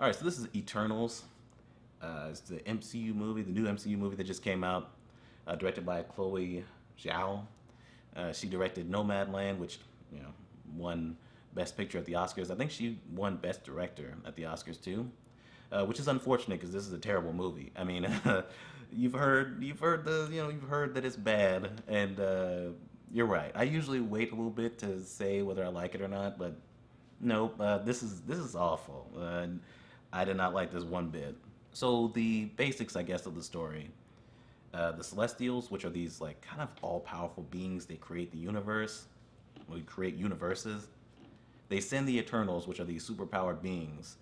All right, so this is Eternals. It's the MCU movie, the new MCU movie that just came out, directed by Chloe Zhao. She directed Nomadland, which you know won Best Picture at the Oscars. I think she won Best Director at the Oscars too, which is unfortunate because this is a terrible movie. I mean, you've heard that it's bad, and you're right. I usually wait a little bit to say whether I like it or not, but nope. This is awful. I did not like this one bit. So the basics, I guess, of the story: the Celestials, which are these like kind of all-powerful beings, they create the universe. We create universes. They send the Eternals, which are these superpowered beings.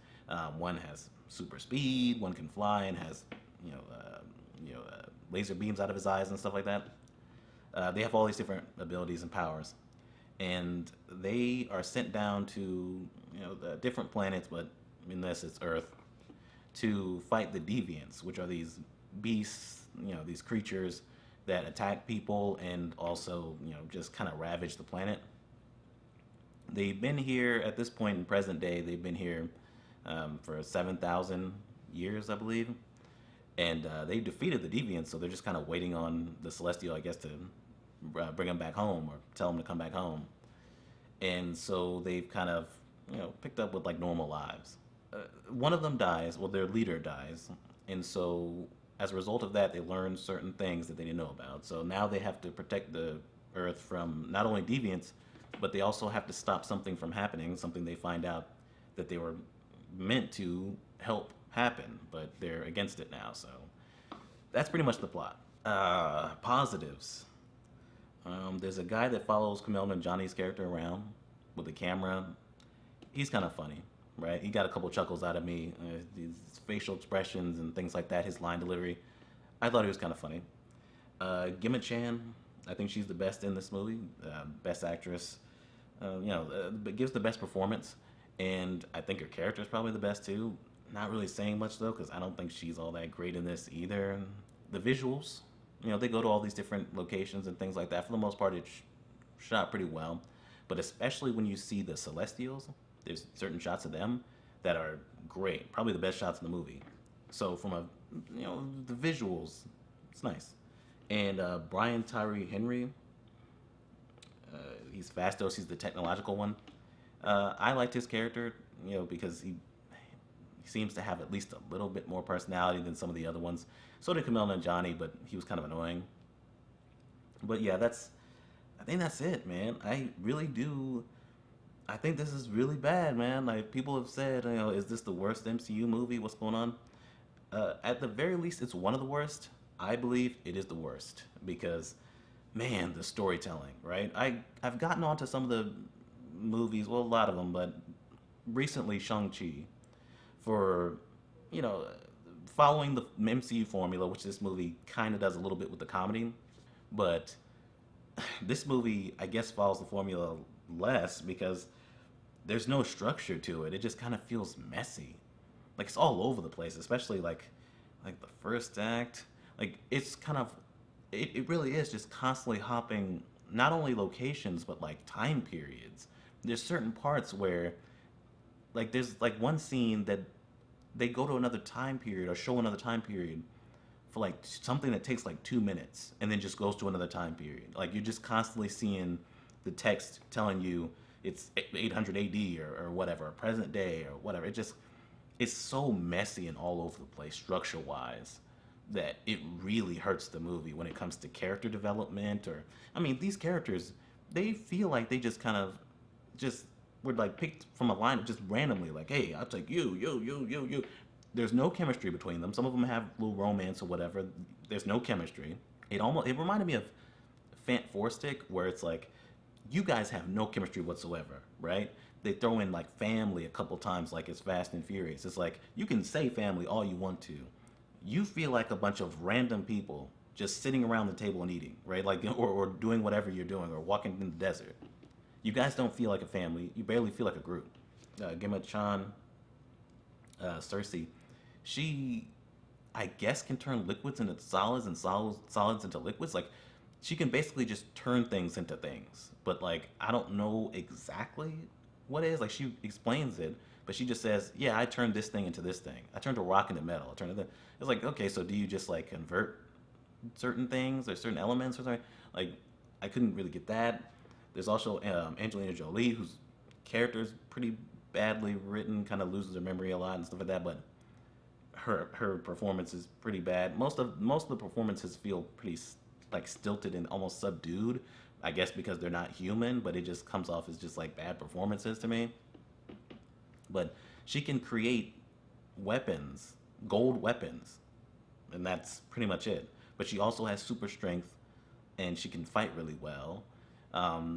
One has super speed, one can fly, and has you know uh, laser beams out of his eyes and stuff like that. They have all these different abilities and powers, and they are sent down to the different planets, but in this it's Earth, to fight the deviants, which are these beasts, these creatures that attack people and also, just kind of ravage the planet. They've been here at this point in present day. They've been here for 7,000 years, I believe, and they defeated the deviants. So they're just kind of waiting on the celestial, I guess, to bring them back home or tell them to come back home. And so they've kind of picked up with like normal lives. One of them dies. Well, their leader dies, and so as a result of that, they learn certain things that they didn't know about. So now they have to protect the Earth from not only deviants, but they also have to stop something from happening. Something they find out that they were meant to help happen, but they're against it now. So that's pretty much the plot. Positives. There's a guy that follows Camille and Johnny's character around with a camera. He's kind of funny, right? He got a couple chuckles out of me. His facial expressions and things like that, his line delivery. I thought he was kind of funny. Gimma Chan, I think she's the best in this movie, best actress. Gives the best performance, and I think her character is probably the best too. Not really saying much though, because I don't think she's all that great in this either. The visuals, they go to all these different locations and things like that. For the most part, it's shot pretty well, but especially when you see the Celestials, there's certain shots of them that are great. Probably the best shots in the movie. So from the visuals, it's nice. And Brian Tyree Henry, he's Fastos. He's the technological one. I liked his character, because he seems to have at least a little bit more personality than some of the other ones. So did Camille and Johnny, but he was kind of annoying. But yeah, I think that's it, man. I really do. I think this is really bad, man. Like people have said, is this the worst MCU movie? What's going on? At the very least, it's one of the worst. I believe it is the worst because, man, the storytelling, right? I've gotten onto some of the movies, well, a lot of them, but recently Shang-Chi for, you know, following the MCU formula, which this movie kind of does a little bit with the comedy, but this movie, I guess, follows the formula less because there's no structure to it. It just kind of feels messy. Like it's all over the place, especially like the first act. Like it's kind of it really is just constantly hopping not only locations but like time periods. There's certain parts where like there's like one scene that they go to another time period or show another time period for like something that takes like 2 minutes and then just goes to another time period. Like you're just constantly seeing the text telling you it's 800 AD or whatever, or present day or whatever. It's so messy and all over the place structure wise that it really hurts the movie when it comes to character development. Or I mean, these characters, they feel like they just kind of just were like picked from a lineup just randomly, like, hey, I'll take you. There's no chemistry between them. Some of them have a little romance or whatever. There's no chemistry. It reminded me of Fant Four Stick, where it's like you guys have no chemistry whatsoever, right? They throw in like family a couple times, like it's Fast and Furious. It's like you can say family all you want to. You feel like a bunch of random people just sitting around the table and eating, right? Like or doing whatever you're doing or walking in the desert. You guys don't feel like a family. You barely feel like a group. Gemma Chan, Cersei, she, I guess, can turn liquids into solids and solids into liquids. Like, she can basically just turn things into things. But, like, I don't know exactly what it is. Like, she explains it, but she just says, "Yeah, I turned this thing into this thing. I turned a rock into metal. I turned it." It's like, okay, so do you just like convert certain things or certain elements or something? Like, I couldn't really get that. There's also Angelina Jolie, whose character is pretty badly written, kind of loses her memory a lot and stuff like that. But her performance is pretty bad. Most of the performances feel pretty like stilted and almost subdued. I guess because they're not human, but it just comes off as just like bad performances to me. But she can create weapons, gold weapons, and that's pretty much it. But she also has super strength, and she can fight really well.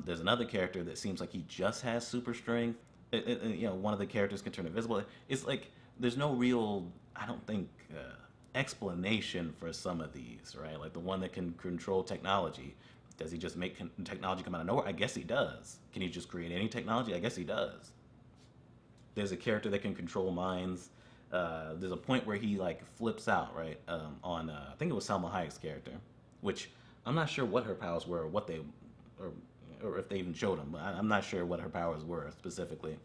There's another character that seems like he just has super strength. One of the characters can turn invisible. It's like there's no real, I don't think, explanation for some of these, right? Like the one that can control technology. Does he just make technology come out of nowhere? I guess he does. Can he just create any technology? I guess he does. There's a character that can control minds. There's a point where he like flips out, right? On I think it was Salma Hayek's character, which I'm not sure what her powers were, or what they, or or if they even showed them. But I'm not sure what her powers were specifically.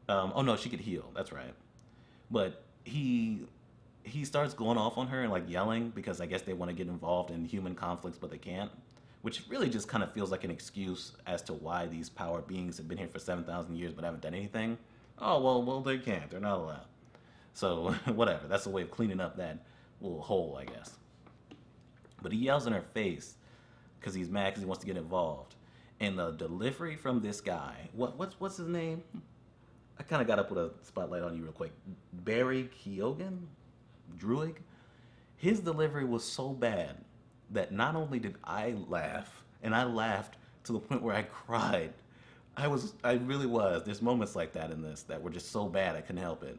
Oh no, she could heal. That's right. But he starts going off on her and like yelling because I guess they want to get involved in human conflicts, but they can't. Which really just kind of feels like an excuse as to why these power beings have been here for 7,000 years but haven't done anything. Oh well, they can't. They're not allowed. So whatever. That's a way of cleaning up that little hole, I guess. But he yells in her face because he's mad because he wants to get involved. And the delivery from this guy, what's his name? I kind of got to put a spotlight on you real quick. Barry Keoghan, Druig. His delivery was so bad that not only did I laugh, and I laughed to the point where I cried. I really was. There's moments like that in this that were just so bad I couldn't help it.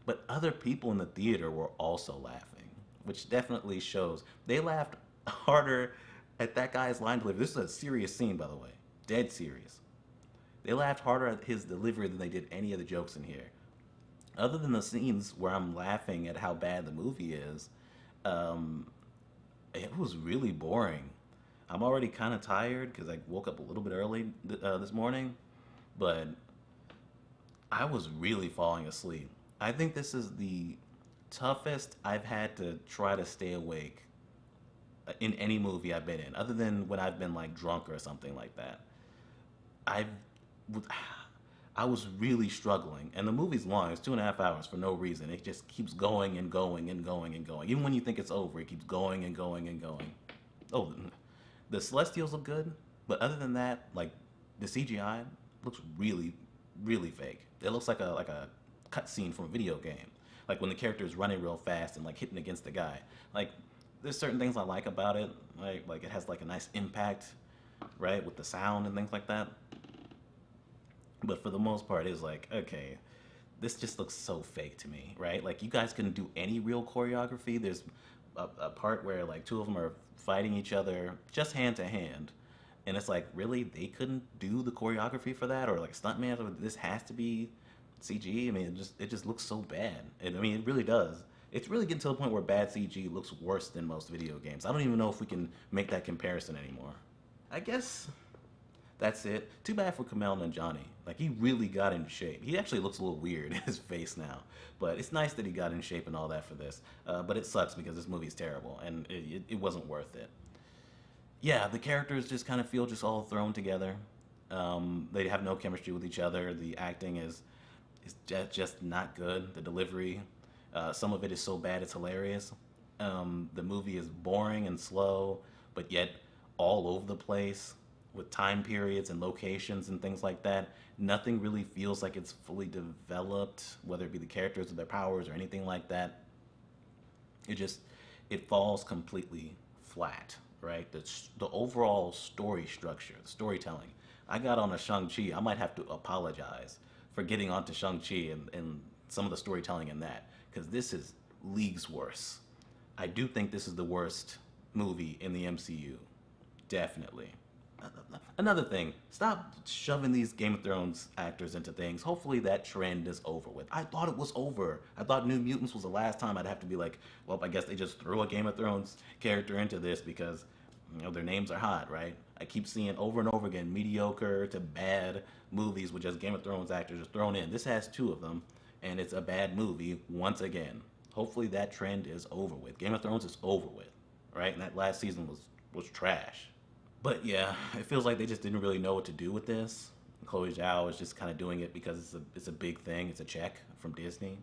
But other people in the theater were also laughing, which definitely shows they laughed harder at that guy's line delivery. This is a serious scene, by the way, dead serious. They laughed harder at his delivery than they did any of the jokes in here. Other than the scenes where I'm laughing at how bad the movie is, it was really boring. I'm already kind of tired because I woke up a little bit early this morning, but I was really falling asleep. I think this is the toughest I've had to try to stay awake in any movie I've been in, other than when I've been like drunk or something like that. I I was really struggling, and the movie's long. It's 2.5 hours for no reason. It just keeps going and going and going and going. Even when you think it's over, it keeps going and going and going. Oh, the Celestials look good, but other than that, like the CGI looks really, really fake. It looks like a cutscene from a video game. Like when the character is running real fast and like hitting against the guy. Like there's certain things I like about it. Like it has like a nice impact, right, with the sound and things like that. But for the most part, it's like, okay, this just looks so fake to me, right? Like, you guys couldn't do any real choreography. There's a part where, like, two of them are fighting each other just hand to hand. And it's like, really? They couldn't do the choreography for that? Or, like, stuntman? Or this has to be CG? I mean, it just looks so bad. And, I mean, it really does. It's really getting to the point where bad CG looks worse than most video games. I don't even know if we can make that comparison anymore. I guess that's it. Too bad for Kumail Nanjiani. Like, he really got in shape. He actually looks a little weird in his face now. But it's nice that he got in shape and all that for this. But it sucks because this movie's terrible, and it wasn't worth it. Yeah, the characters just kind of feel just all thrown together. They have no chemistry with each other. The acting is just not good. The delivery, some of it is so bad it's hilarious. The movie is boring and slow, but yet all over the place with time periods and locations and things like that. Nothing really feels like it's fully developed, whether it be the characters or their powers or anything like that. It falls completely flat, right? The overall story structure, the storytelling. I got on a Shang-Chi. I might have to apologize for getting onto Shang-Chi and some of the storytelling in that, because this is leagues worse. I do think this is the worst movie in the MCU. Definitely. Another thing, stop shoving these Game of Thrones actors into things. Hopefully that trend is over with. I thought it was over. I thought New Mutants was the last time I'd have to be like, well, I guess they just threw a Game of Thrones character into this because, You know, their names are hot, right? I keep seeing over and over again mediocre to bad movies with just Game of Thrones actors just thrown in. This has two of them, and it's a bad movie once again. Hopefully that trend is over with. Game of Thrones is over with, right? And that last season was trash. But yeah, it feels like they just didn't really know what to do with this. Chloe Zhao is just kind of doing it because it's a big thing. It's a check from Disney.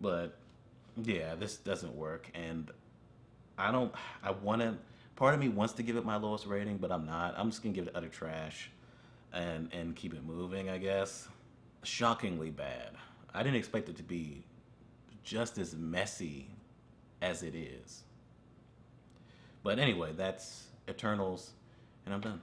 But yeah, this doesn't work, and I don't. I want to. Part of me wants to give it my lowest rating, but I'm not. I'm just gonna give it utter trash, and keep it moving. I guess. Shockingly bad. I didn't expect it to be just as messy as it is. But anyway, that's Eternals, and I'm done.